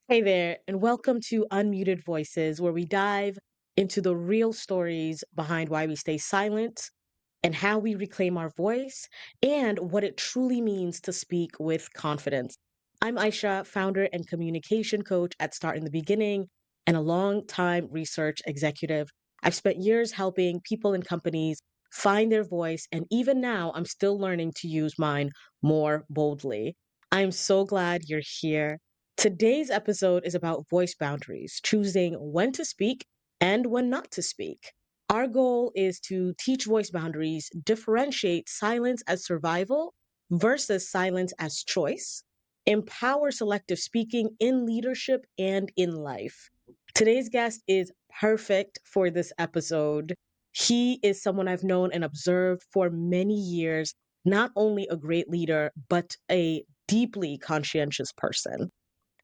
Hey there, and welcome to Unmuted Voices, where we dive into the real stories behind why we stay silent and how we reclaim our voice and what it truly means to speak with confidence. I'm Aisha, founder and communication coach at Start in the Beginning and a long-time research executive. I've spent years helping people and companies find their voice, and even now I'm still learning to use mine more boldly. I'm so glad you're here. Today's episode is about voice boundaries, choosing when to speak and when not to speak. Our goal is to teach voice boundaries, differentiate silence as survival versus silence as choice, empower selective speaking in leadership and in life. Today's guest is perfect for this episode. He is someone I've known and observed for many years, not only a great leader, but a deeply conscientious person.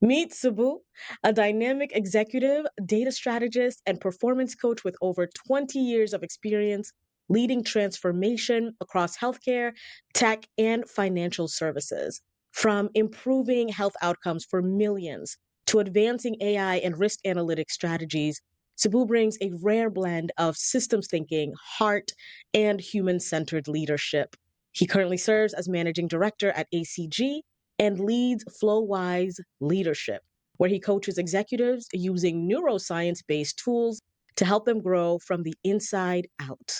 Meet Subbu, a dynamic executive, data strategist, and performance coach with over 20 years of experience leading transformation across healthcare, tech, and financial services. From improving health outcomes for millions to advancing AI and risk analytic strategies, Subbu brings a rare blend of systems thinking, heart, and human centered leadership. He currently serves as managing director at ACG and leads FloWise Leadership, where he coaches executives using neuroscience based tools to help them grow from the inside out.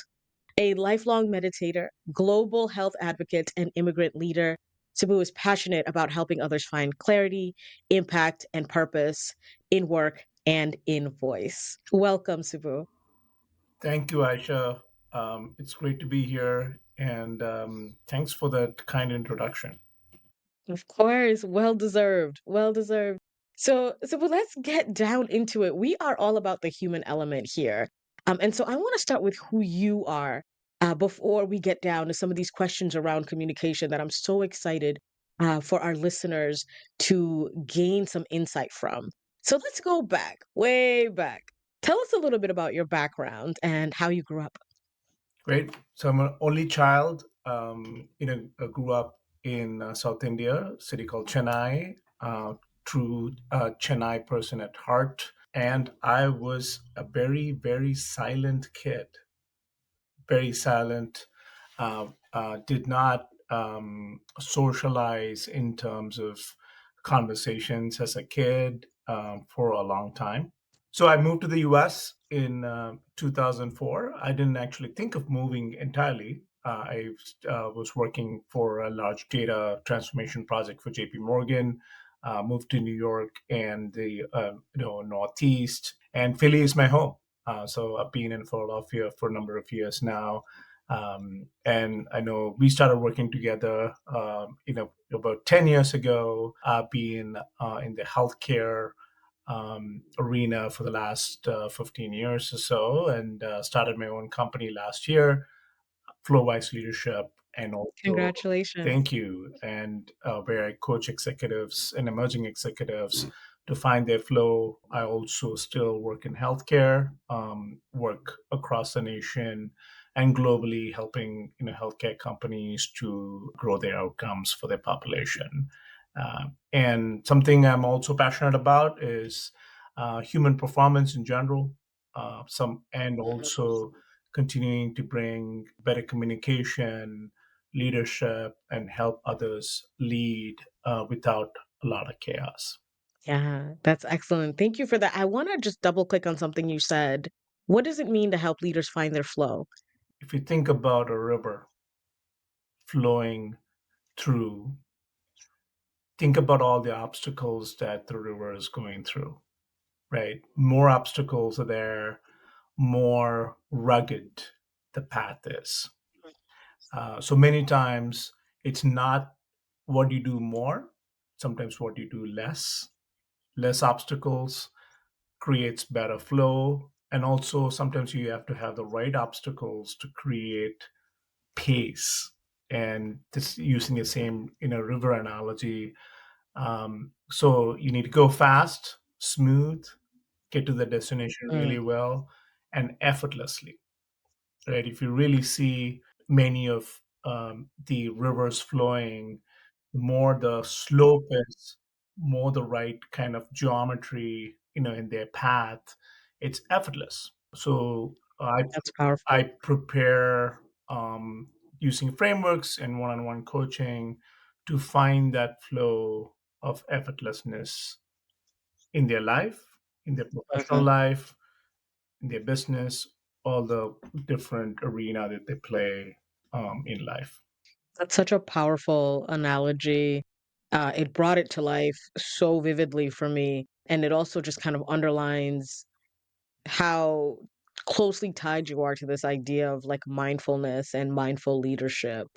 A lifelong meditator, global health advocate, and immigrant leader, Cebu is passionate about helping others find clarity, impact, and purpose in work and in voice. Welcome, Cebu. Thank you, Aisha. It's great to be here, and thanks for that kind introduction. Of course, well deserved, well deserved. So but let's get down into it. We are all about the human element here, and so I want to start with who you are before we get down to some of these questions around communication that I'm so excited for our listeners to gain some insight from. So let's go back, way back. Tell us a little bit about your background and how you grew up. Great. So I'm an only child. Grew up in South India, a city called Chennai. True Chennai person at heart, and I was a very, very silent kid. Very silent. Did not socialize in terms of conversations as a kid for a long time. So I moved to the US in 2004. I didn't actually think of moving entirely. I was working for a large data transformation project for JP Morgan. Moved to New York and the Northeast, and Philly is my home. So I've been in Philadelphia for a number of years now, and I know we started working together, about 10 years ago. I've been in the healthcare arena for the last 15 years or so, and started my own company last year, FloWise Leadership, and also Congratulations. thank you, and where I coach executives and emerging executives to find their flow. I also still work in healthcare, work across the nation and globally, helping healthcare companies to grow their outcomes for their population. And something I'm also passionate about is human performance in general. Some and also continuing to bring better communication, leadership, and help others lead without a lot of chaos. Yeah, that's excellent. Thank you for that. I want to just double click on something you said. What does it mean to help leaders find their flow? If you think about a river flowing through, think about all the obstacles that the river is going through, right? More obstacles are there, more rugged the path is. So many times it's not what you do more, sometimes what you do less. Less obstacles creates better flow. And also sometimes you have to have the right obstacles to create pace. And this using the same river analogy. So you need to go fast, smooth, get to the destination Mm, really well, and effortlessly. Right? If you really see many of the rivers flowing, the more the slope is. more the right kind of geometry, in their path, it's effortless. So That's I powerful. prepare using frameworks and one-on-one coaching to find that flow of effortlessness in their life, in their professional Mhm. life, in their business, all the different arena that they play in life. That's such a powerful analogy. It brought it to life so vividly for me, and it also just kind of underlines how closely tied you are to this idea of like mindfulness and mindful leadership.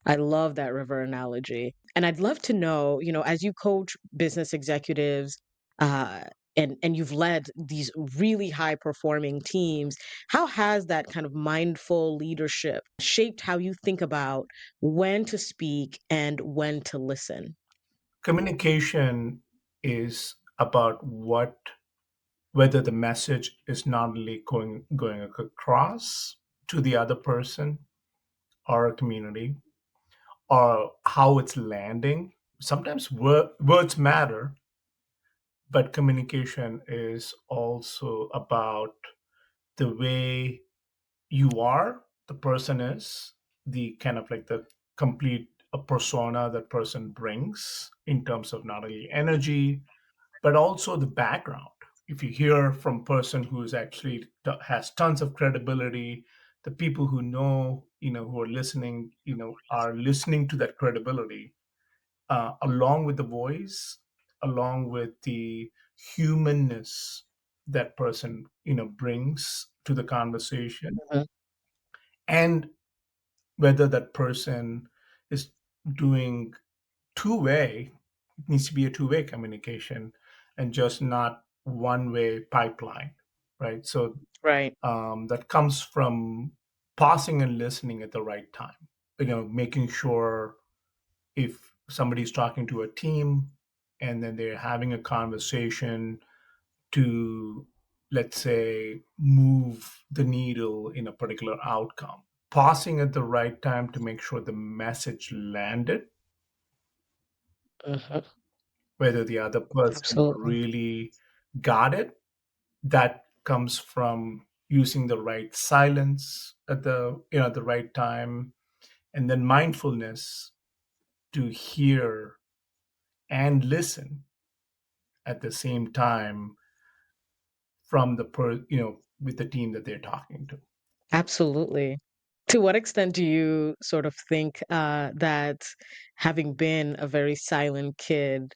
I love that river analogy. And I'd love to know, as you coach business executives, uh, and you've led these really high performing teams, how has that kind of mindful leadership shaped how you think about when to speak and when to listen? Communication is about whether the message is not only going across to the other person or community, or how it's landing. Sometimes words matter, but communication is also about the way you are, the person is, the kind of like the complete persona that person brings in terms of not only energy, but also the background. If you hear from person who is actually has tons of credibility, the people who know, who are listening, are listening to that credibility, along with the voice, along with the humanness that person, brings to the conversation, Mhm. and whether that person is doing two-way, it needs to be a two-way communication and just not one-way pipeline, right? So Right. that comes from pausing and listening at the right time, making sure if somebody's talking to a team and then they're having a conversation to, let's say, move the needle in a particular outcome, pausing at the right time to make sure the message landed, Mhm. whether the other person Absolutely. really got it. That comes from using the right silence at the right time, and then mindfulness to hear and listen at the same time from with the team that they're talking to. Absolutely. To what extent do you sort of think that having been a very silent kid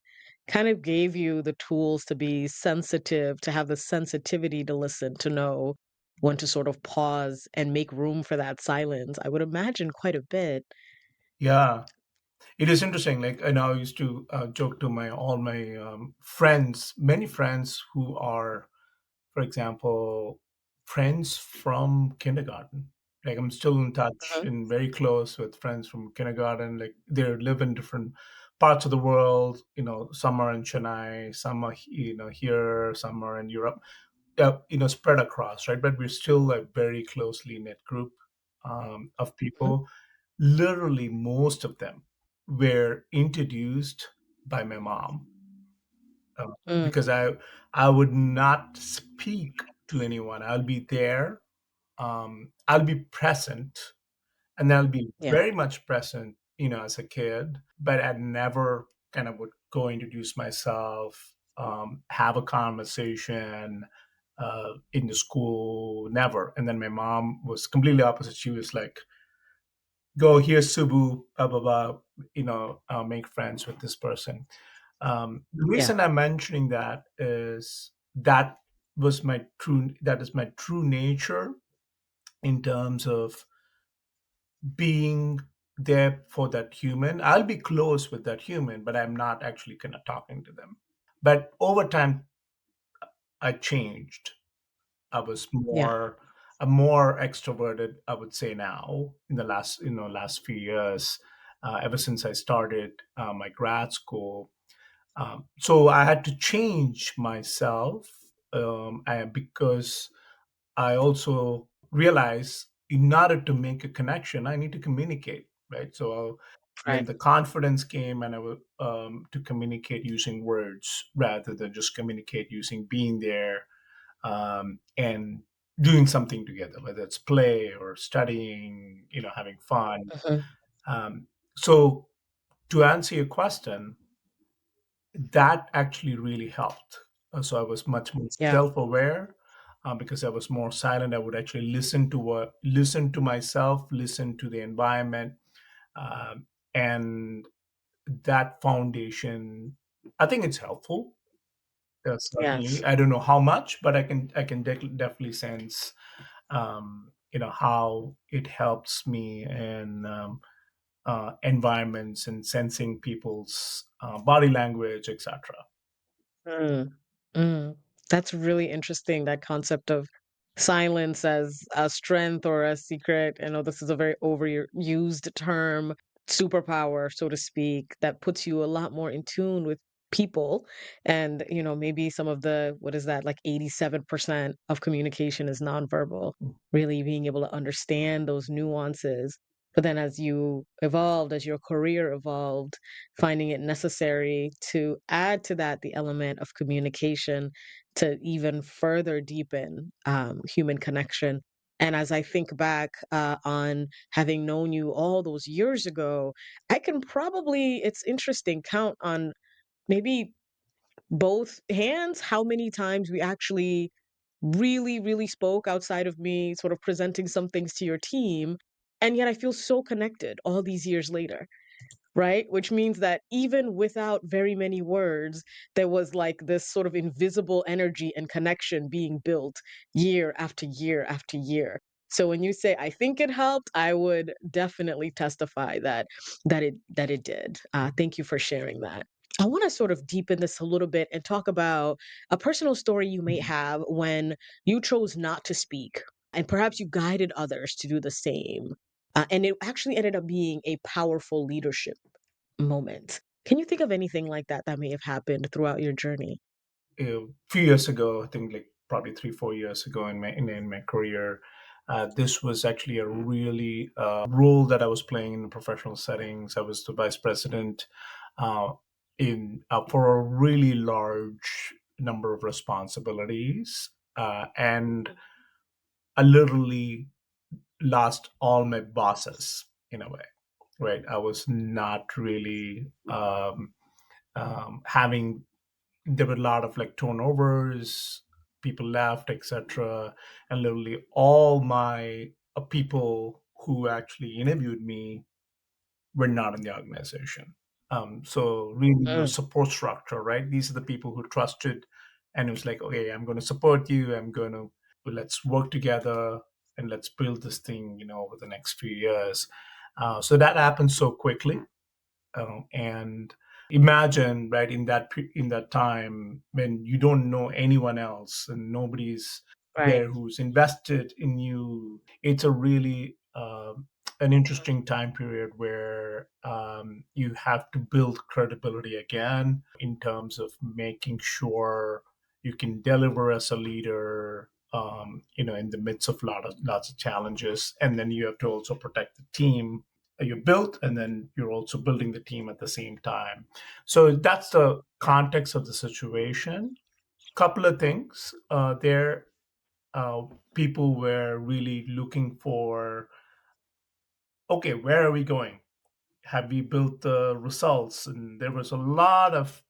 kind of gave you the tools to be sensitive, to have the sensitivity to listen, to know when to sort of pause and make room for that silence? I would imagine quite a bit. Yeah, it is interesting. Like I now used to joke to my all my friends, many friends who are, for example, friends from kindergarten. Like I'm still in touch Mhm, and very close with friends from kindergarten. Like they live in different parts of the world. Some are in Chennai, some are here, some are in Europe. Spread across, right? But we're still a very closely knit group of mhm. people. Literally, most of them were introduced by my mom, Mm, because I would not speak to anyone. I'll be there. I'll be present, and I'll be yeah, very much present, as a kid. But I never kind of would go introduce myself, have a conversation in the school. Never. And then my mom was completely opposite. She was like, "Go here's Subbu, blah blah blah. Make friends with this person." The yeah, reason I'm mentioning that is that is my true nature in terms of being there for that human. I'll be close with that human, but I'm not actually kind of talking to them. But over time, I changed. I was yeah, more extroverted, I would say now in the last few years, ever since I started my grad school. So I had to change myself, because I also realized in order to make a connection, I need to communicate, right? So And then Right. the confidence came, and to communicate using words rather than just communicate using being there, and doing something together, whether it's play or studying, having fun. Mhm. Um, so to answer your question, that actually really helped. So I was much more Yeah. self-aware, because I was more silent. I would actually listen to myself, listen to the environment, and that foundation. I think it's helpful. Yes. Certainly, I don't know how much, but I can definitely sense, how it helps me in environments and sensing people's body language, etc. Mm. Mm. That's really interesting, that concept of silence as a strength or a secret. I know this is a very overused term, superpower, so to speak, that puts you a lot more in tune with people. And, maybe some of the, what is that, like 87% of communication is nonverbal, really being able to understand those nuances. But then as you evolved, as your career evolved, finding it necessary to add to that the element of communication to even further deepen human connection. And as I think back on having known you all those years ago, I can probably, it's interesting, count on maybe both hands how many times we actually really, really spoke outside of me sort of presenting some things to your team. And yet I feel so connected all these years later, right? Which means that even without very many words, there was like this sort of invisible energy and connection being built year after year after year. So when you say I think it helped, I would definitely testify that it did. Thank you for sharing that. I want to sort of deepen this a little bit and talk about a personal story you may have when you chose not to speak, and perhaps you guided others to do the same. And it actually ended up being a powerful leadership moment. Can you think of anything like that that may have happened throughout your journey? A few years ago, I think like probably 3 4 years ago in my career, this was actually a really role that I was playing in professional settings. I was the vice president, uh, in for a really large number of responsibilities, and I literally lost all my bosses in a way. Right, I was not really having. There were a lot of like turnovers, people left, etc. And literally all my people who actually interviewed me were not in the organization. So really the Mm, support structure, right? These are the people who trusted, and it was like, okay, I'm going to support you. I'm going to Let's work together and let's build this thing, over the next few years. So that happened so quickly, and imagine, right, in that time when you don't know anyone else and nobody's right. there who's invested in you. It's a really an interesting time period where you have to build credibility again in terms of making sure you can deliver as a leader, in the midst of lots of challenges, and then you have to also protect the team you built, and then you're also building the team at the same time. So that's the context of the situation. Couple of things there. uh, People were really looking for, okay, where are we going? Have we built the results? And there was a lot of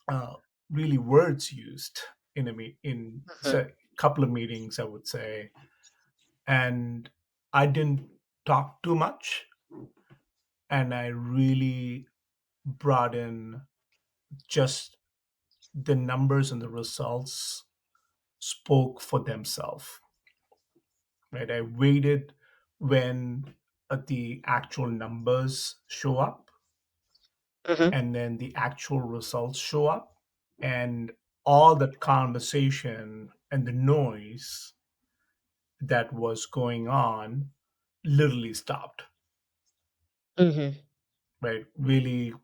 uh, really words used in Mhm. a couple of meetings, I would say. And I didn't talk too much, and I really brought in just the numbers, and the results spoke for themselves, right? I waited when the actual numbers show up, Mhm. and then the actual results show up, and all that conversation and the noise that was going on literally stopped, Mhm. right? Really,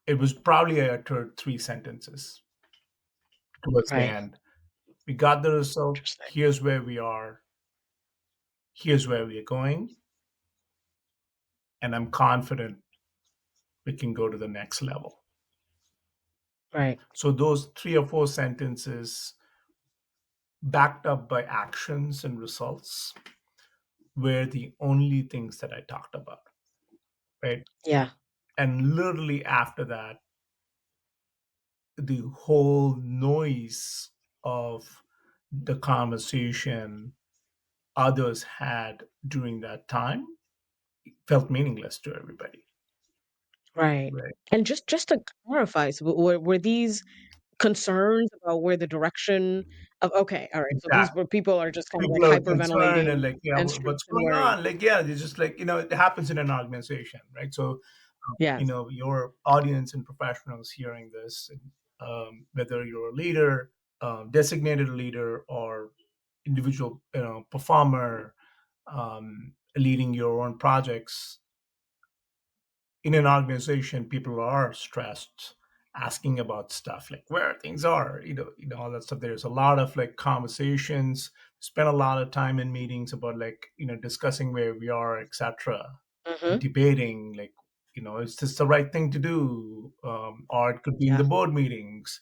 it was probably I uttered three sentences towards the Right. end. We got the result. Interesting. Here's where we are. Here's where we are going. And I'm confident we can go to the next level. Right. So those 3 or 4 sentences backed up by actions and results were the only things that I talked about, right? Yeah. And literally after that, the whole noise of the conversation others had during that time felt meaningless to everybody, Right. right? And just to clarify, so were these concerns about where the direction of okay, all right, so these Exactly. were people are just kind of like People are concerned and hyperventilating like, yeah, and what's stressed and going worried. on? Like, yeah, it's just like, it happens in an organization, right? So, Yes. your audience and professionals hearing this, and, whether you're a leader, designated leader, or individual, performer, leading your own projects, in an organization, people are stressed, asking about stuff like where things are, all that stuff. There's a lot of like conversations, spend a lot of time in meetings about like, discussing where we are, etc., Mhm. debating like, is this the right thing to do? Or it could be in the Yeah, board meetings.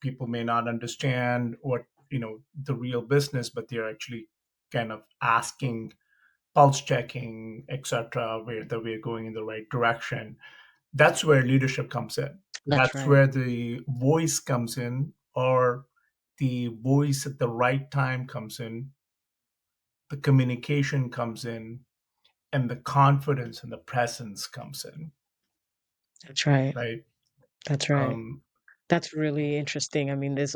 People may not understand what, the real business, but they're actually kind of asking, pulse checking, etc., whether we're going in the right direction. That's where leadership comes in. that's That's right. where the voice comes in, or the voice at the right time comes in, the communication comes in, and the confidence and the presence comes in, That's right. right? That's right. Um, That's really interesting. I mean, this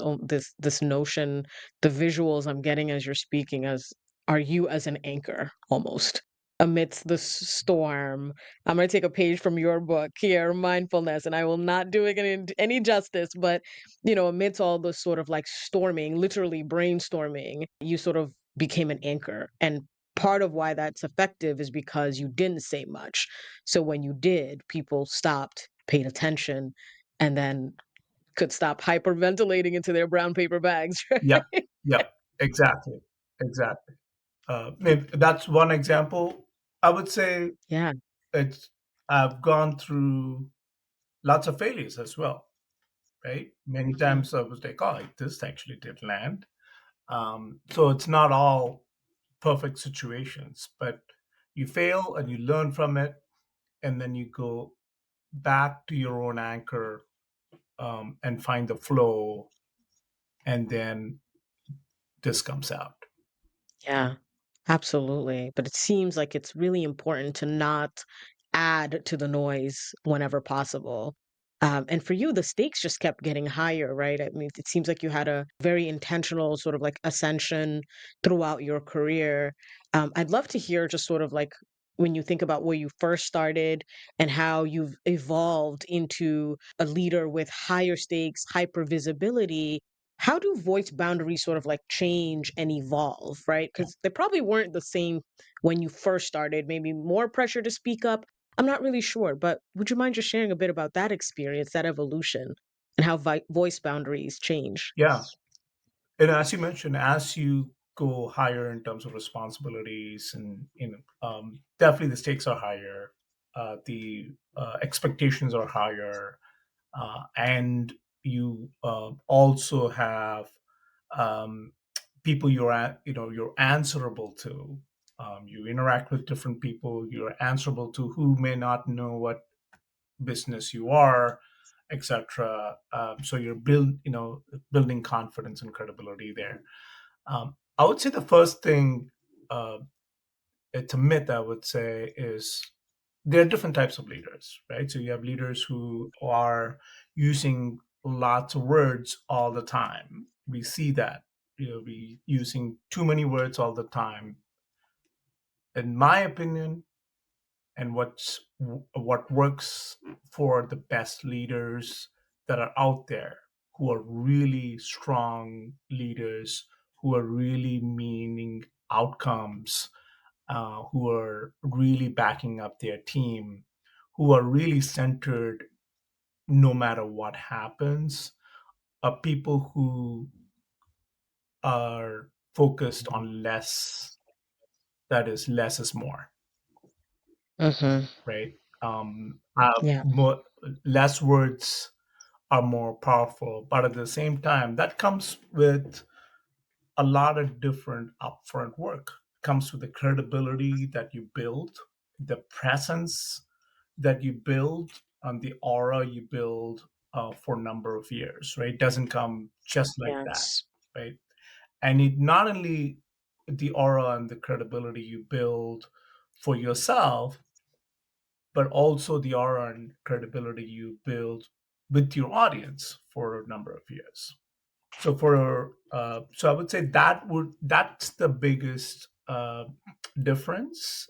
notion, the visuals I'm getting as you're speaking as are you as an anchor almost amidst the storm. I'm going to take a page from your book here, mindfulness, and I will not do it any justice, but amidst all the sort of like storming, literally brainstorming, you sort of became an anchor. And part of why that's effective is because you didn't say much. So when you did, people stopped, paid attention, and then could stop hyperventilating into their brown paper bags, yep, right? yep, exactly, exactly. Maybe that's one example. I would say Yeah. it's I've gone through lots of failures as well, right? Many Mhm. times I was like, oh, this actually did land. So it's not all perfect situations, but you fail and you learn from it, and then you go back to your own anchor, and find the flow, and then this comes out. Yeah, absolutely. But it seems like it's really important to not add to the noise whenever possible. And for you, the stakes just kept getting higher, right? I mean, it seems like you had a very intentional sort of like ascension throughout your career. I'd love to hear just sort of like when you think about where you first started and how you've evolved into a leader with higher stakes, hyper visibility. How do voice boundaries sort of like change and evolve, right? Yeah. Because they probably weren't the same when you first started, maybe more pressure to speak up. I'm not really sure, but would you mind just sharing a bit about that experience, that evolution, and how voice boundaries change? Yeah. And as you mentioned, as you go higher in terms of responsibilities, and definitely the stakes are higher, the expectations are higher, and you also have, um, people you're answerable to. You interact with different people. You're answerable to who may not know what business you are, etc. So you're building confidence and credibility there. I would say the first thing, it's a myth, I would say, is there are different types of leaders, right? So you have leaders who are using lots of words all the time. We see that, we using too many words all the time. In my opinion, and what works for the best leaders that are out there, who are really strong leaders, who are really meaning outcomes, who are really backing up their team, who are really centered no matter what happens, are people who are focused on less. That is, less is more, Hmm. right? Yeah. more, less words are more powerful, but at the same time, that comes with a lot of different upfront work. Comes with the credibility that you build, the presence that you build, and the aura you build for a number of years, right? It doesn't come just like that, Yes. right? And it not only the aura and the credibility you build for yourself, but also the aura and credibility you build with your audience for a number of years. So I would say that's the biggest difference.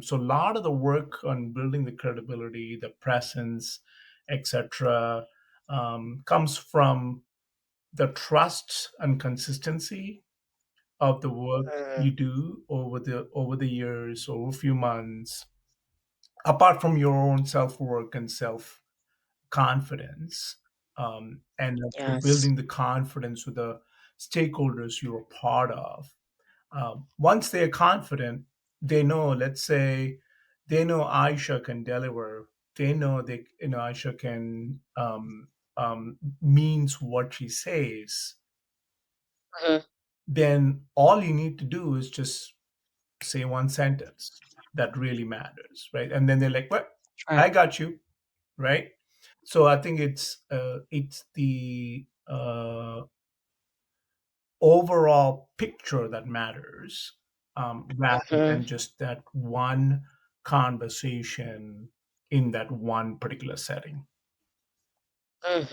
So a lot of the work on building the credibility, the presence, etc., comes from the trust and consistency of the work Mm, you do over the years, over a few months. Apart from your own self work and self confidence, and also yes. building the confidence with the stakeholders you're a part of. Once they're confident, they know. Let's say they know Aisha can deliver. They know Aisha can means what she says. Mhm. Then all you need to do is just say one sentence that really matters, right? And then they're like, "What? Right. I got you." Right? So I think it's the overall picture that matters, rather Mhm. than just that one conversation in that one particular setting.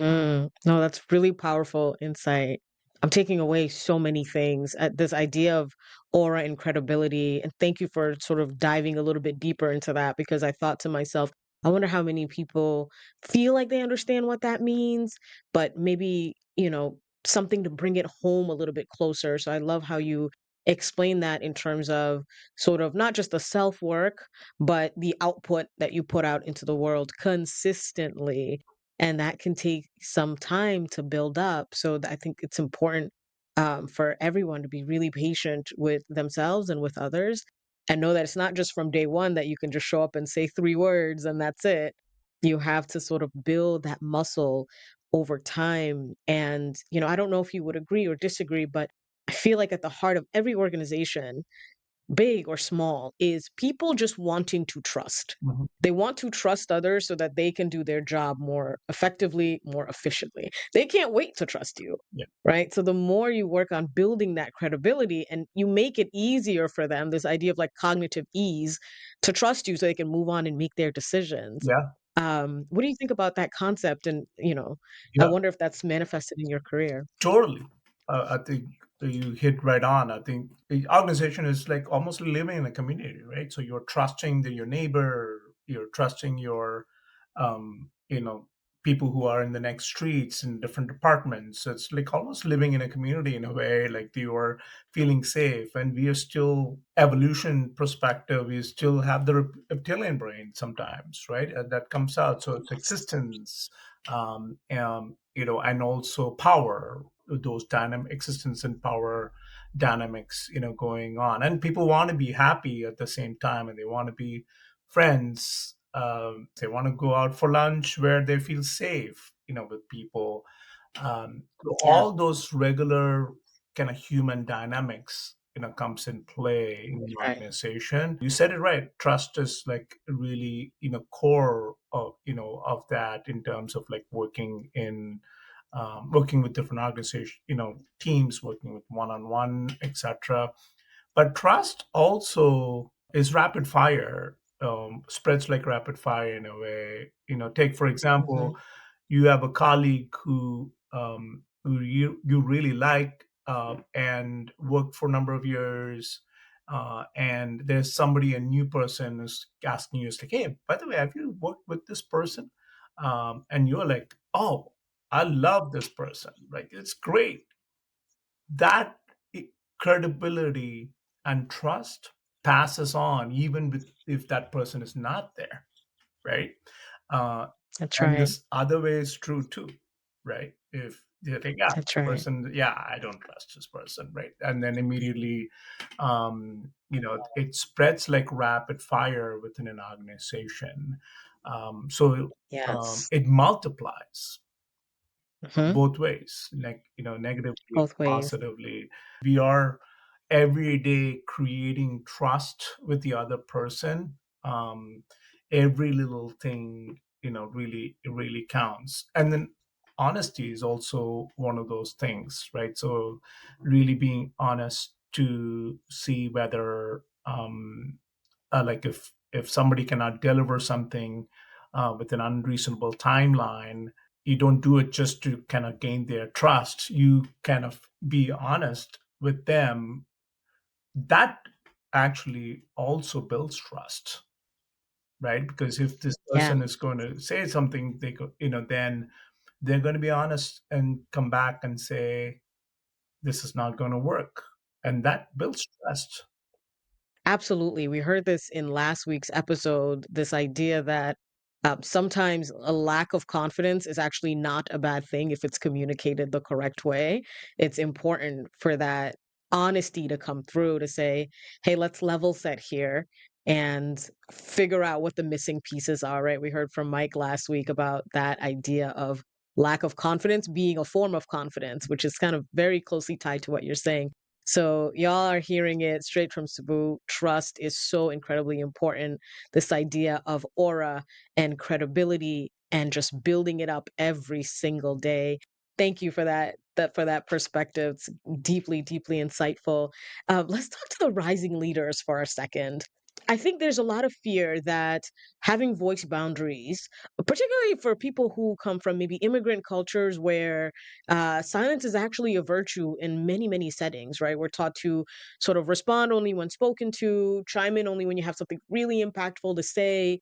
No, that's really powerful insight. I'm taking away so many things. This idea of aura and credibility. And thank you for sort of diving a little bit deeper into that because I thought to myself, I wonder how many people feel like they understand what that means, but maybe, something to bring it home a little bit closer. So I love how you explain that in terms of sort of not just the self work, but the output that you put out into the world consistently, and that can take some time to build up. So I think it's important for everyone to be really patient with themselves and with others, and know that it's not just from day one that you can just show up and say 3 words and that's it. You have to sort of build that muscle over time. And I don't know if you would agree or disagree, but I feel like at the heart of every organization, big or small, is people just wanting to trust. Mhm. They want to trust others so that they can do their job more effectively, more efficiently. They can't wait to trust you, Yeah, right? So the more you work on building that credibility and you make it easier for them, this idea of like cognitive ease, to trust you so they can move on and make their decisions. yeah, What do you think about that concept? And, I yeah. wonder if that's manifested in your career. Totally. I think you hit right on. I think the organization is like almost living in a community, right? So you're trusting your neighbor, you're trusting your, people who are in the next streets in different departments. So it's like almost living in a community in a way, like you are feeling safe. And we are still evolution perspective. We still have the reptilian brain sometimes, right? That comes out. So it's existence, and also power, those dynamic existence and power dynamics, going on. And people want to be happy at the same time, and they want to be friends. They want to go out for lunch where they feel safe, with people. So Yeah, all those regular kind of human dynamics, comes in play in the right. organization. You said it right. Trust is like really, core of that, in terms of like working with different organizations, teams, working with one-on-one, etc. But trust also is rapid fire, spreads like rapid fire in a way. Take for Hmm. example, you have a colleague who you really like, and worked for a number of years, and there's somebody, a new person is asking you, it's like, hey, by the way, have you worked with this person? And you're like, oh, I love this person, like it's great. That credibility and trust passes on even with if that person is not there, right? Uh, That's and right. this other way is true too, right? If you think, yeah, That's this right. person, yeah, I don't trust this person, right? And then immediately, it spreads like rapid fire within an organization. So Yes. it multiplies Hmm. both ways, like, negatively, Both ways. positively. We are every day creating trust with the other person. Every little thing, really, it really counts. And then honesty is also one of those things, right? So really being honest to see whether, like, if somebody cannot deliver something with an unreasonable timeline, you don't do it just to kind of gain their trust. You kind of be honest with them. That actually also builds trust, right? Because if this Yeah. person is going to say something, then they're going to be honest and come back and say, this is not going to work. And that builds trust. Absolutely. We heard this in last week's episode, this idea that sometimes a lack of confidence is actually not a bad thing if it's communicated the correct way. It's important for that honesty to come through to say, hey, let's level set here and figure out what the missing pieces are, right? We heard from Mike last week about that idea of lack of confidence being a form of confidence, which is kind of very closely tied to what you're saying. So y'all are hearing it straight from Cebu. Trust is so incredibly important. This idea of aura and credibility and just building it up every single day. Thank you for that perspective. It's deeply, deeply insightful. Let's talk to the rising leaders for a second. I think there's a lot of fear that having voice boundaries, particularly for people who come from maybe immigrant cultures where silence is actually a virtue in many, many settings, right? We're taught to sort of respond only when spoken to, chime in only when you have something really impactful to say.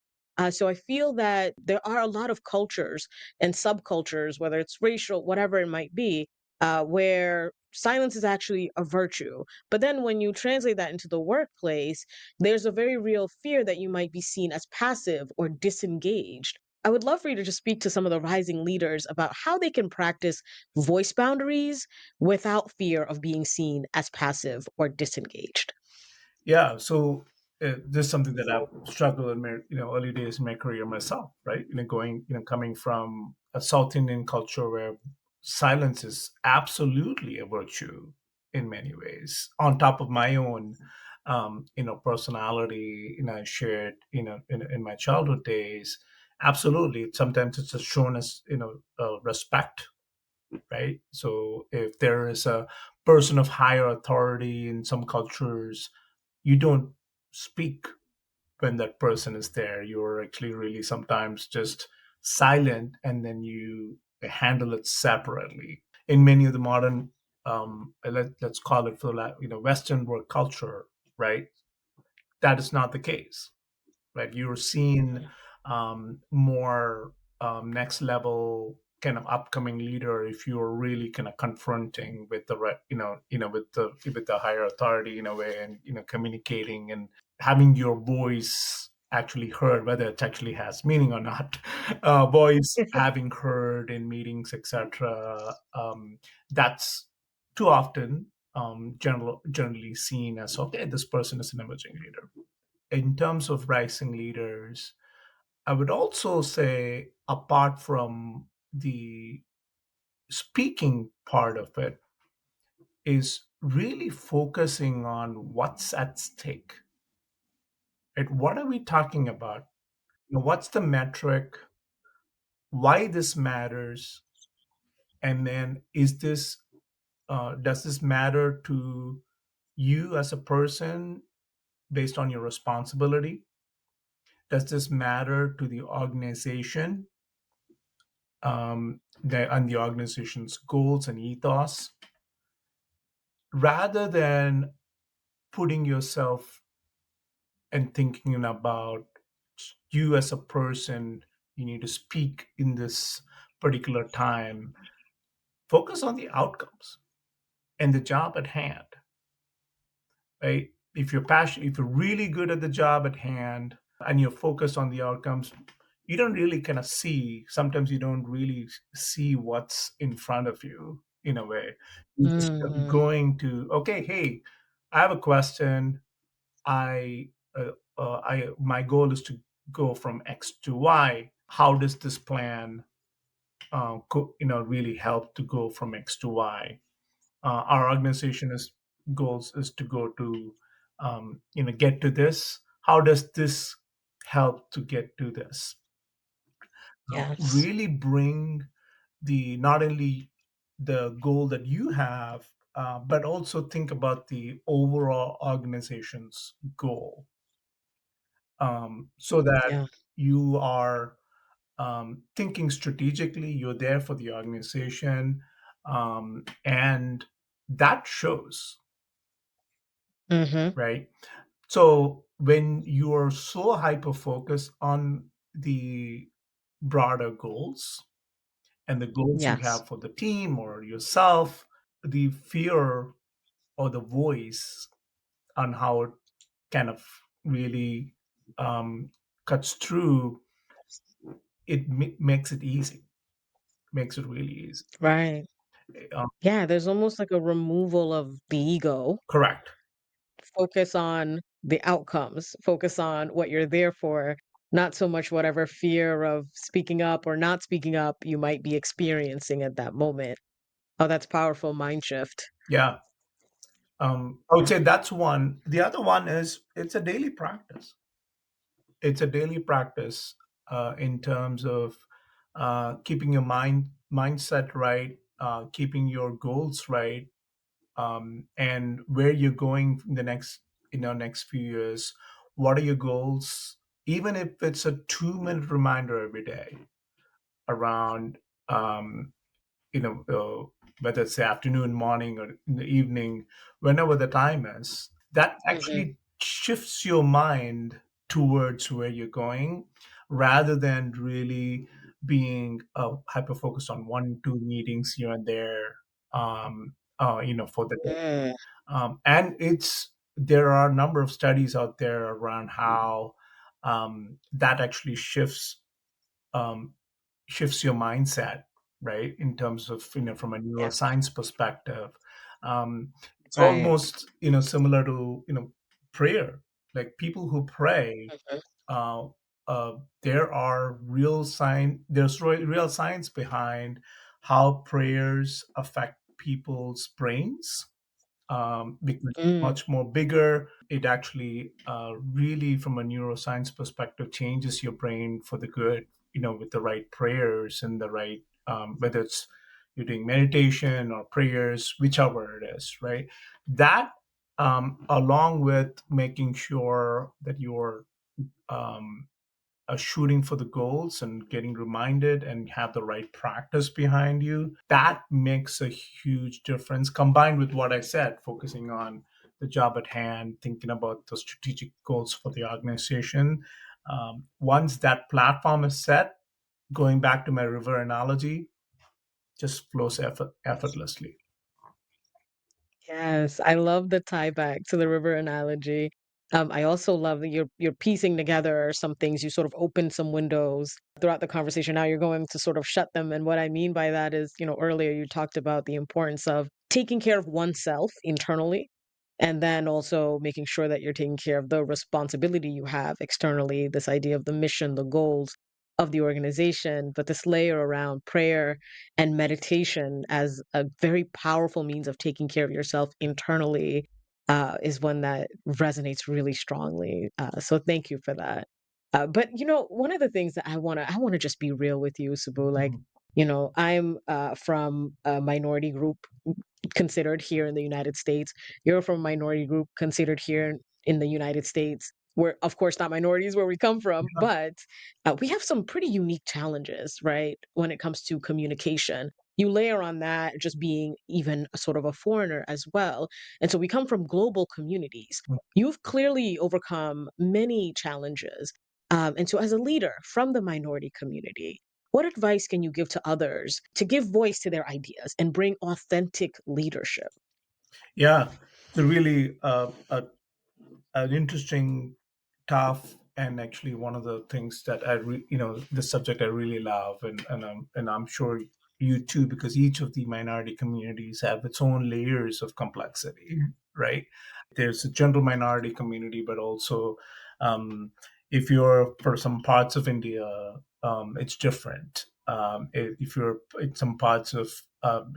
So I feel that there are a lot of cultures and subcultures, whether it's racial, whatever it might be, where silence is actually a virtue. But then when you translate that into the workplace, there's a very real fear that you might be seen as passive or disengaged. I would love for you to just speak to some of the rising leaders about how they can practice voice boundaries without fear of being seen as passive or disengaged. Yeah, so this is something that I've struggled in my early days in my career myself, right? Going coming from a South Indian culture where silence is absolutely a virtue in many ways. On top of my own, personality, I shared, in my childhood days. Absolutely, sometimes it's just shown as respect, right? So if there is a person of higher authority in some cultures, you don't speak when that person is there. You're actually really sometimes just silent, and then you handle it separately. In many of the modern, let's call it, for Western work culture, right? That is not the case, right? You're seeing more next level kind of upcoming leader if you're really kind of confronting with the with the higher authority in a way, and communicating and having your voice actually heard, whether it actually has meaning or not. Voice having heard in meetings, etc. That's too often generally seen as, okay, this person is an emerging leader. In terms of rising leaders, I would also say, apart from the speaking part of it, is really focusing on what's at stake. Right? What are we talking about? What's the metric? Why this matters? And then, does this matter to you as a person based on your responsibility? Does this matter to the organization, and the organization's goals and ethos, rather than putting yourself and thinking about you as a person? You need to speak in this particular time. Focus on the outcomes and the job at hand, right? If you're passionate, if you're really good at the job at hand and you're focused on the outcomes, you don't really kind of see, sometimes you don't really see what's in front of you in a way. You're just Mhm. going to, okay, hey, I have a question. I, my goal is to go from X to Y. How does this plan, really help to go from X to Y? Our organization is goals is to go to, get to this. How does this help to get to this? Yes. Really bring the not only the goal that you have, but also think about the overall organization's goal, so that Yeah. you are, thinking strategically. You're there for the organization, and that shows, Mhm. right? So when you are so hyper focused on the broader goals and the goals you Yes. have for the team or yourself, the fear or the voice on how it kind of really, cuts through, it makes it easy, makes it really easy. Right. Um, Yeah, there's almost like a removal of the ego. Correct. Focus on the outcomes, focus on what you're there for, not so much whatever fear of speaking up or not speaking up you might be experiencing at that moment. Oh, that's powerful mind shift. Yeah. I would say that's one. The other one is it's a daily practice. It's a daily practice, in terms of, keeping your mindset right, keeping your goals right, and where you're going in the next few years. What are your goals? Even if it's a 2-minute reminder every day around, um, whether it's the afternoon, morning, or in the evening, whenever the time is, that Mhm. actually shifts your mind towards where you're going, rather than really being, hyper focused on 1, 2 meetings here and there, for the day. Mm, And there are a number of studies out there around how, that actually um, shifts your mindset, right? In terms of, from a yes, neuroscience perspective. It's right. almost, similar to, prayer. Like people who pray, Mhm. uh, there's real science behind how prayers affect people's brains, because it's Mm, much more bigger. It actually, really, from a neuroscience perspective, changes your brain for the good, with the right prayers and the right, whether it's you're doing meditation or prayers, whichever it is, right? That, along with making sure that you're, um, shooting for the goals and getting reminded and have the right practice behind you, that makes a huge difference. Combined with what I said, focusing on the job at hand, thinking about the strategic goals for the organization. Once that platform is set, going back to my river analogy, just flows effortlessly. yes, I love the tie back to the river analogy. I also love that you're piecing together some things. You sort of open some windows throughout the conversation. Now you're going to sort of shut them. And what I mean by that is, earlier you talked about the importance of taking care of oneself internally, and then also making sure that you're taking care of the responsibility you have externally, this idea of the mission, the goals of the organization, but this layer around prayer and meditation as a very powerful means of taking care of yourself internally is one that resonates really strongly. So thank you for that. But one of the things that I want to just be real with you, Sabu. Like, Mhm. I'm from a minority group considered here in the United States. You're from a minority group considered here in the United States. We're, of course, not minorities where we come from, but we have some pretty unique challenges, right, when it comes to communication. You layer on that just being even a sort of a foreigner as well. And so we come from global communities. You've clearly overcome many challenges. And so, as a leader from the minority community, what advice can you give to others to give voice to their ideas and bring authentic leadership? Yeah, it's a really, an interesting, tough, and actually one of the things that the subject I really love, and I'm sure you too, because each of the minority communities have its own layers of complexity, right? There's a general minority community, but also, um, If you're for some parts of India, it's different. If you're in some parts of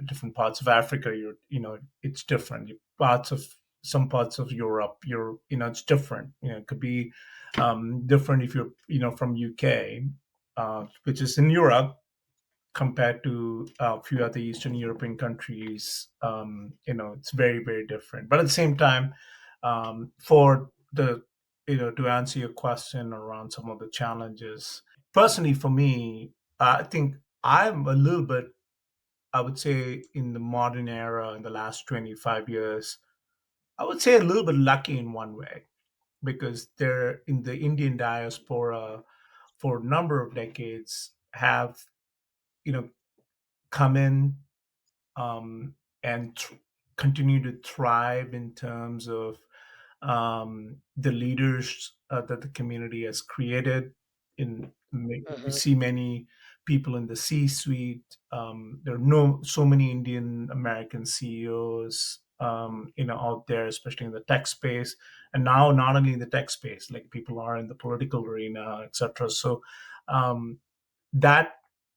different parts of Africa, it's different. Parts of Some parts of Europe, it's different. It could be different if you're from UK, which is in Europe, compared to a few other Eastern European countries. It's very, very different. But at the same time, for the to answer your question around some of the challenges, personally for me, I think I'm a little bit, I would say, in the modern era, in the last 25 years, I would say a little bit lucky in one way, because they're in the Indian diaspora for a number of decades have you know come in, um, and continue to thrive in terms of the leaders that the community has created. We Mhm. see many people in the C-suite. There are no so many Indian American CEOs, out there, especially in the tech space, and now not only in the tech space, like people are in the political arena, etc. So um, that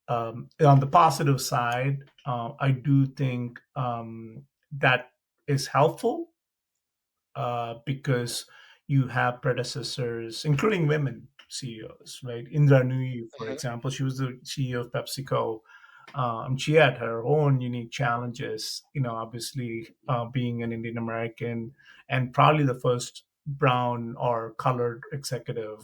on the positive side, I do think that is helpful, because you have predecessors, including women CEOs, right? Indra Nui, for Mhm. example, she was the CEO of PepsiCo. She had her own unique challenges, obviously, being an Indian American and probably the first brown or colored executive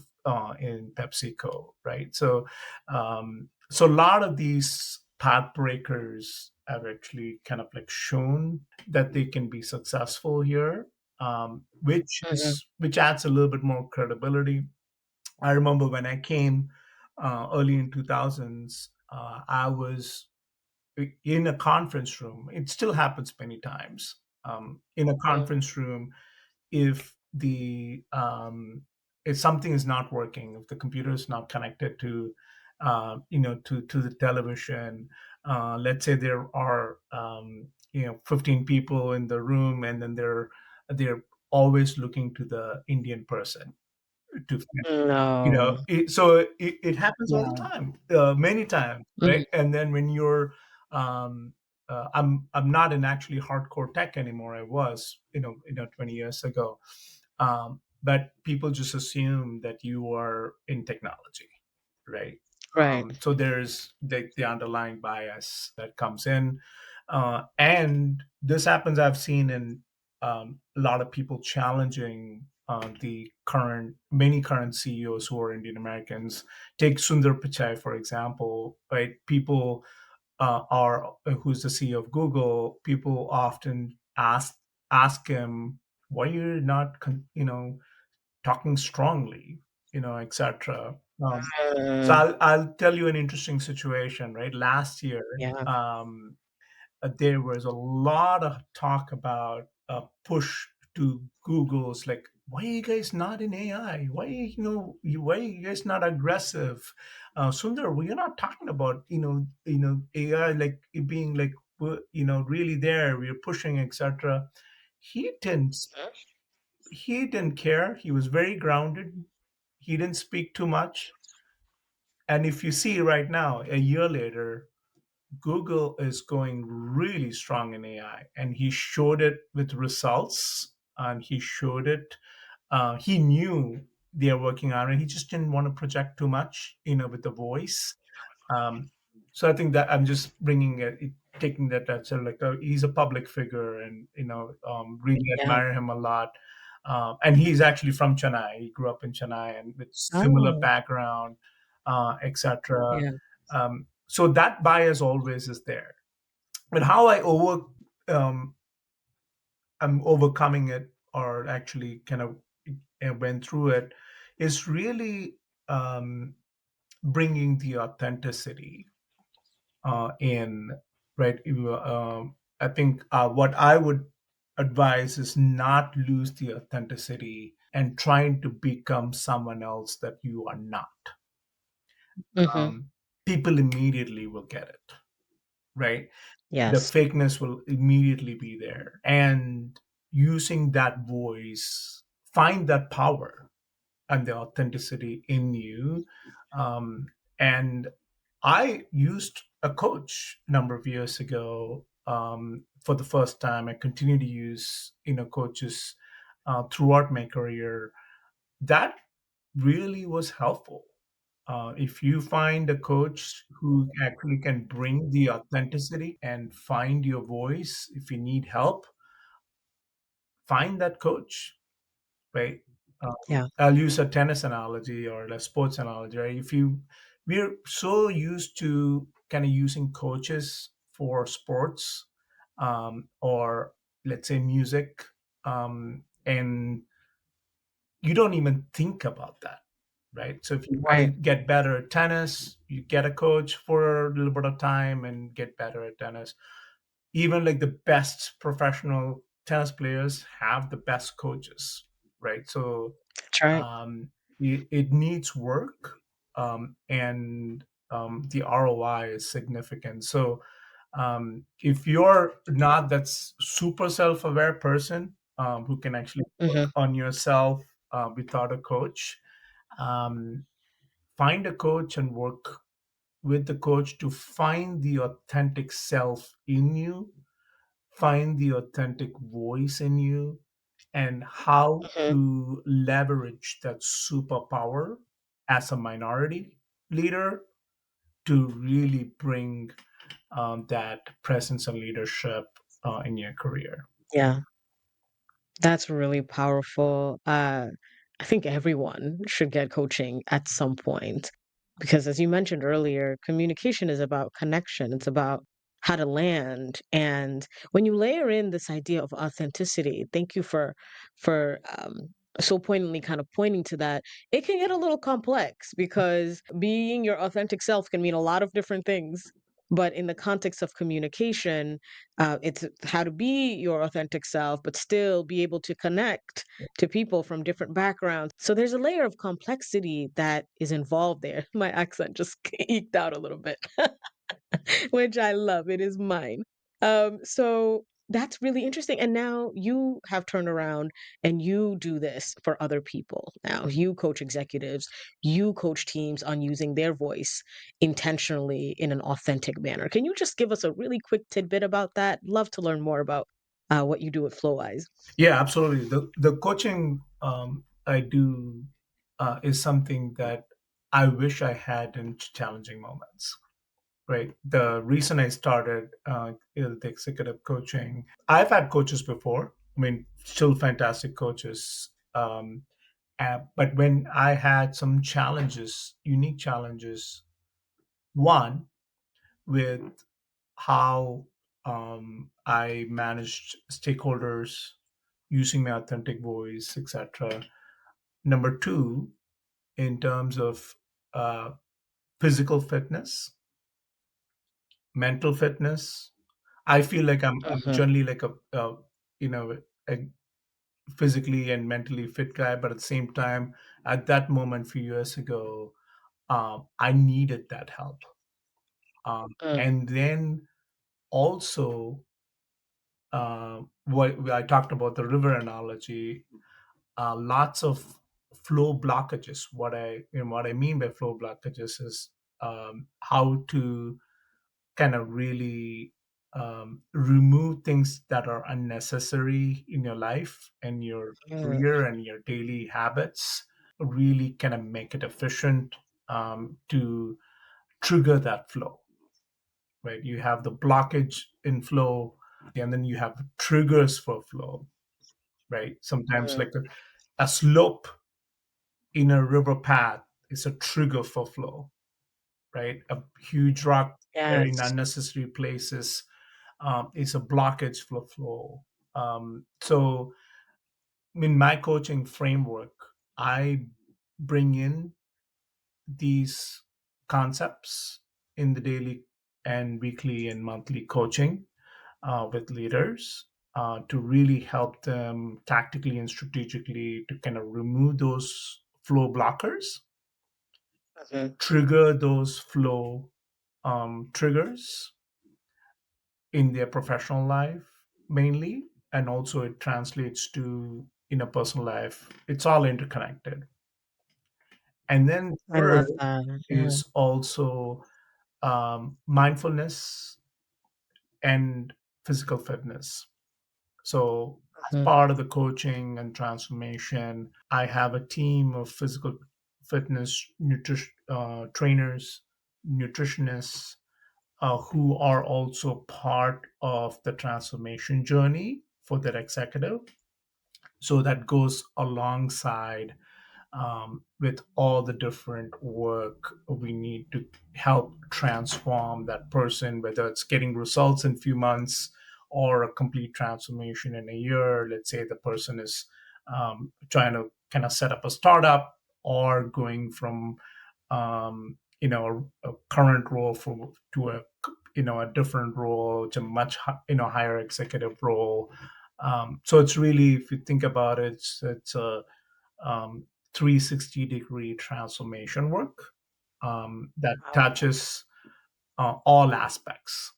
in PepsiCo, right? So a lot of these path breakers have actually kind of like shown that they can be successful here, Mhm. which adds a little bit more credibility. I remember when I came early in 2000s, I was in a conference room. It still happens many times. In a Mhm. conference room, if if something is not working, if the computer is not connected to to the television, let's say there are 15 people in the room, and then they're always looking to the Indian person to No. it happens all the Yeah. time, many times, Mhm. right? And then when you're um I'm not in actually hardcore tech anymore. I was 20 years ago. But people just assume that you are in technology, right? Right. So there's the underlying bias that comes in, and this happens. I've seen in a lot of people challenging the many current CEOs who are Indian Americans. Take Sundar Pichai, for example, right? People are who's the CEO of Google. People often ask him, why you're not talking strongly, etc. So Mm. I'll tell you an interesting situation. Right, last year, Yeah. there was a lot of talk about a push to Google's, like, why are you guys not in AI? Why are you guys not aggressive? Sundar, we're not talking about AI like it being like really there. We're pushing, etc. He didn't he didn't care. He was very grounded. He didn't speak too much. And if you see right now, a year later, Google is going really strong in AI, and he showed it with results, and he showed it. He knew they are working on it. He just didn't want to project too much, with the voice. Um, so I think that I'm just taking that sort of like he's a public figure, and really Yeah. admire him a lot. And he's actually from Chennai. He grew up in Chennai and with similar Oh. background, etc. Yeah. So that bias always is there. But how um, I'm overcoming it, or actually kind of went through it, is really bringing the authenticity in, right? I think what I would advise is not lose the authenticity and trying to become someone else that you are not. Mhm. um, People immediately will get it, right? The Yes. fakeness will immediately be there, and using that voice, find that power, and the authenticity in you. Um, and I used a coach a number of years ago for the first time. I continue to use coaches throughout my career. That really was helpful. If you find a coach who actually can bring the authenticity and find your voice, if you need help, find that coach, right? Yeah. I'll use a tennis analogy or a sports analogy, right? We're so used to kind of using coaches for sports, or let's say music, and you don't even think about that, right? So if you want to Right. get better at tennis, you get a coach for a little bit of time and get better at tennis. Even like the best professional tennis players have the best coaches, right? So That's right. it needs work, and the ROI is significant. So if you're not that super self-aware person who can actually work Hmm. on yourself without a coach, um, find a coach and work with the coach to find the authentic self in you, find the authentic voice in you, and how Hmm. to leverage that superpower as a minority leader to really bring that presence and leadership in your career. Yeah. That's really powerful. I think everyone should get coaching at some point because, as you mentioned earlier, communication is about connection. It's about how to land. And when you layer in this idea of authenticity, thank you for so poignantly kind of pointing to that. It can get a little complex because being your authentic self can mean a lot of different things. But in the context of communication, it's how to be your authentic self, but still be able to connect to people from different backgrounds. So there's a layer of complexity that is involved there. My accent just eked out a little bit, which I love. It is mine. So that's really interesting. And now you have turned around and you do this for other people. Now you coach executives, you coach teams on using their voice intentionally in an authentic manner. Can you just give us a really quick tidbit about that? Love to learn more about what you do at FloWise. Yeah, absolutely. The coaching I do is something that I wish I had in challenging moments. Right. The reason I started the executive coaching, I've had coaches before. I mean, still fantastic coaches. But when I had some challenges, unique challenges, one with how I managed stakeholders using my authentic voice, etc. Number two, in terms of uh, physical fitness, mental fitness. I feel like I'm Hmm. generally like you know a physically and mentally fit guy, but at the same time, at that moment, a few years ago, I needed that help. Mm. And then also, what I talked about the river analogy, lots of flow blockages. What I mean by flow blockages is how to kind of really remove things that are unnecessary in your life and your Mm. career and your daily habits, really kind of make it efficient to trigger that flow, right? You have the blockage in flow, and then you have triggers for flow, right? Sometimes Mm. like a slope in a river path is a trigger for flow, right? A huge rock in Yes. unnecessary places is a blockage for flow. So in my coaching framework, I bring in these concepts in the daily and weekly and monthly coaching with leaders to really help them tactically and strategically to kind of remove those flow blockers, Hmm. trigger those flow triggers in their professional life mainly, and also it translates to in a personal life. It's all interconnected. And then I third love that. Yeah. is also mindfulness and physical fitness. So, as Mhm. part of the coaching and transformation, I have a team of physical fitness trainers, nutritionists, who are also part of the transformation journey for that executive. So that goes alongside with all the different work we need to help transform that person, whether it's getting results in few months or a complete transformation in a year. Let's say the person is trying to kind of set up a startup or going from a current role to a a different role to much higher executive role. So it's really, if you think about it, it's a um, 360-degree transformation work that Wow. touches all aspects.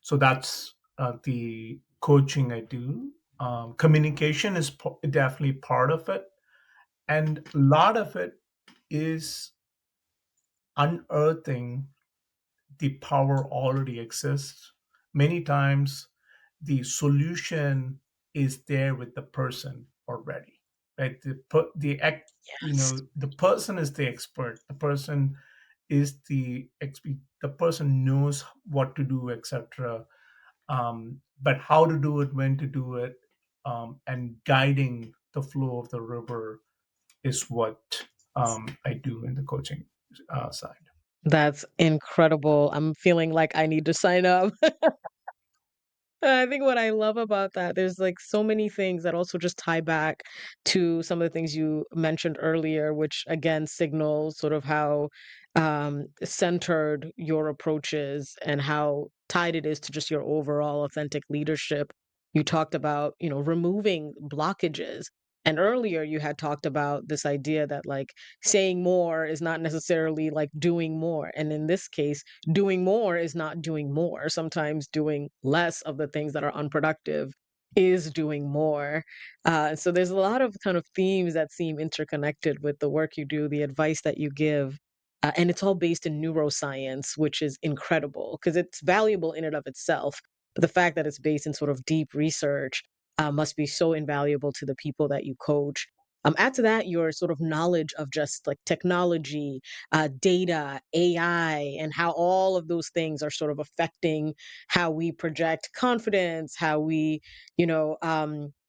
So that's the coaching I do. Communication is definitely part of it, and a lot of it is unearthing the power already exists. Many times, the solution is there with the person already, right? Yes. The person is the expert. The person is the person knows what to do, etc. But how to do it, when to do it, and guiding the flow of the river is what I do in the coaching side. That's incredible. I'm feeling like I need to sign up. I think what I love about that, there's like so many things that also just tie back to some of the things you mentioned earlier, which again signals sort of how centered your approach is and how tied it is to just your overall authentic leadership. You talked about, removing blockages. And earlier you had talked about this idea that like saying more is not necessarily like doing more. And in this case, doing more is not doing more. Sometimes doing less of the things that are unproductive is doing more. So there's a lot of kind of themes that seem interconnected with the work you do, the advice that you give. And it's all based in neuroscience, which is incredible because it's valuable in and of itself. But the fact that it's based in sort of deep research must be so invaluable to the people that you coach. Add to that your sort of knowledge of just like technology, data, AI, and how all of those things are sort of affecting how we project confidence, how we,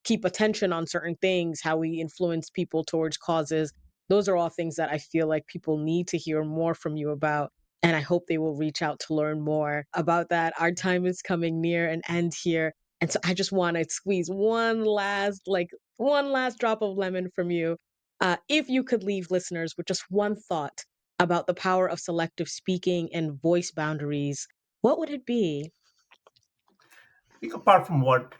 keep attention on certain things, how we influence people towards causes. Those are all things that I feel like people need to hear more from you about. And I hope they will reach out to learn more about that. Our time is coming near an end here. And so I just want to squeeze one last drop of lemon from you. If you could leave listeners with just one thought about the power of selective speaking and voice boundaries, what would it be? I think apart from what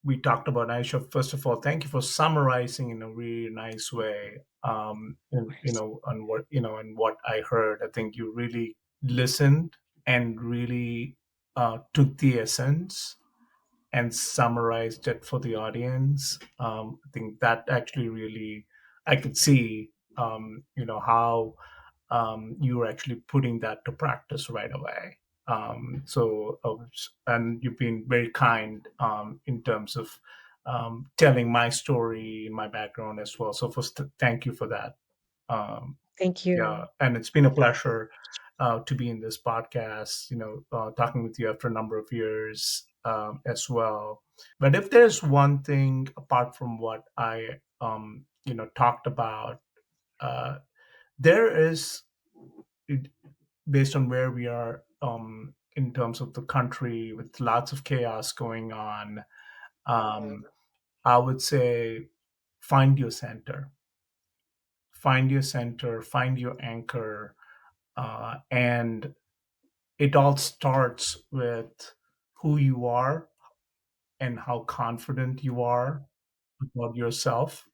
we talked about, Aisha, first of all, thank you for summarizing in a really nice way. On what and what I heard. I think you really listened and really took the essence and summarized it for the audience. I think that actually really, I could see, how you were actually putting that to practice right away. And you've been very kind in terms of telling my story, my background as well. So first, thank you for that. Um, Thank yeah, you. and it's been a pleasure to be in this podcast. Talking with you after a number of years as well. But if there's one thing apart from what I talked about, uh, there is, based on where we are in terms of the country with lots of chaos going on, um, I would say find your center, find your anchor, and it all starts with who you are and how confident you are about yourself.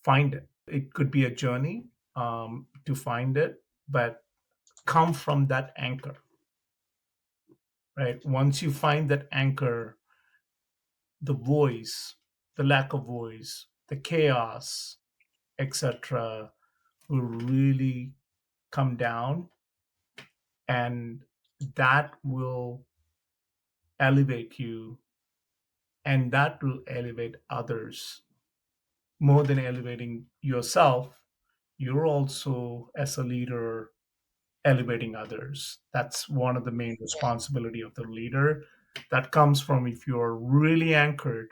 Find it. It could be a journey to find it, but come from that anchor, right? Once you find that anchor, the voice, the lack of voice, the chaos, etc., will really come down, and that will elevate you, and that will elevate others. More than elevating yourself, you're also, as a leader, elevating others. That's one of the main responsibility of the leader. That comes from, if you're really anchored,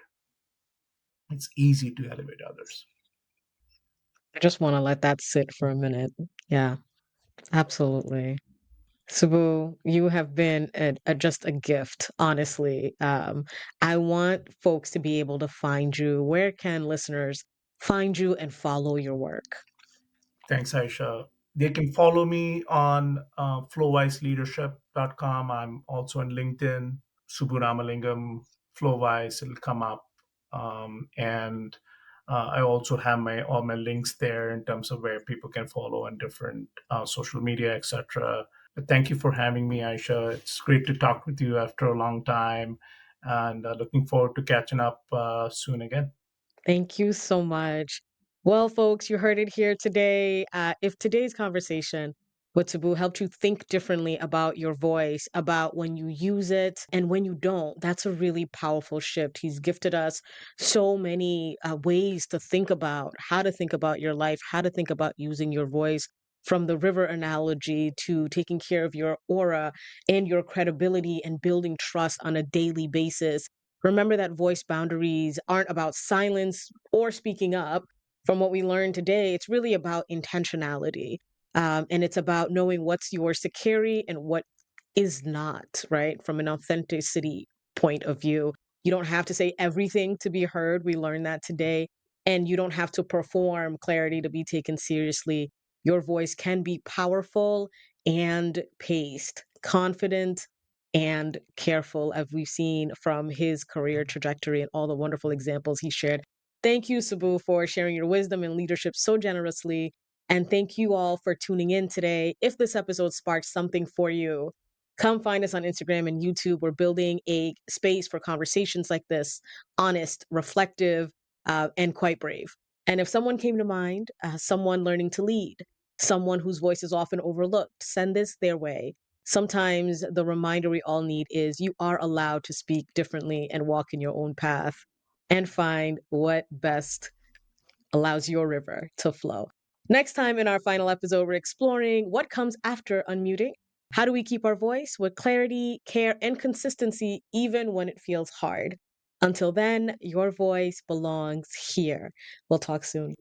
it's easy to elevate others. I just want to let that sit for a minute. Yeah, absolutely. Sabu, you have been just a gift, honestly. I want folks to be able to find you. Where can listeners find you and follow your work? Thanks, Aisha. They can follow me on flowwiseleadership.com. I'm also on LinkedIn, Subbu Ramalingam, FloWise, it'll come up. And I also have all my links there in terms of where people can follow on different social media, etc. But thank you for having me, Aisha. It's great to talk with you after a long time, and looking forward to catching up soon again. Thank you so much. Well, folks, you heard it here today. If today's conversation with Taboo helped you think differently about your voice, about when you use it and when you don't, that's a really powerful shift. He's gifted us so many ways to think about how to think about your life, how to think about using your voice. From the river analogy to taking care of your aura and your credibility and building trust on a daily basis. Remember that voice boundaries aren't about silence or speaking up. From what we learned today, it's really about intentionality. And it's about knowing what's yours to carry and what is not, right? From an authenticity point of view. You don't have to say everything to be heard. We learned that today. And you don't have to perform clarity to be taken seriously. Your voice can be powerful and paced, confident and careful, as we've seen from his career trajectory and all the wonderful examples he shared. Thank you, Sabu, for sharing your wisdom and leadership so generously. And thank you all for tuning in today. If this episode sparked something for you, come find us on Instagram and YouTube. We're building a space for conversations like this, honest, reflective, and quite brave. And if someone came to mind, someone learning to lead, someone whose voice is often overlooked, send this their way. Sometimes the reminder we all need is you are allowed to speak differently and walk in your own path and find what best allows your river to flow. Next time in our final episode, we're exploring what comes after unmuting. How do we keep our voice with clarity, care, and consistency even when it feels hard? Until then, your voice belongs here. We'll talk soon.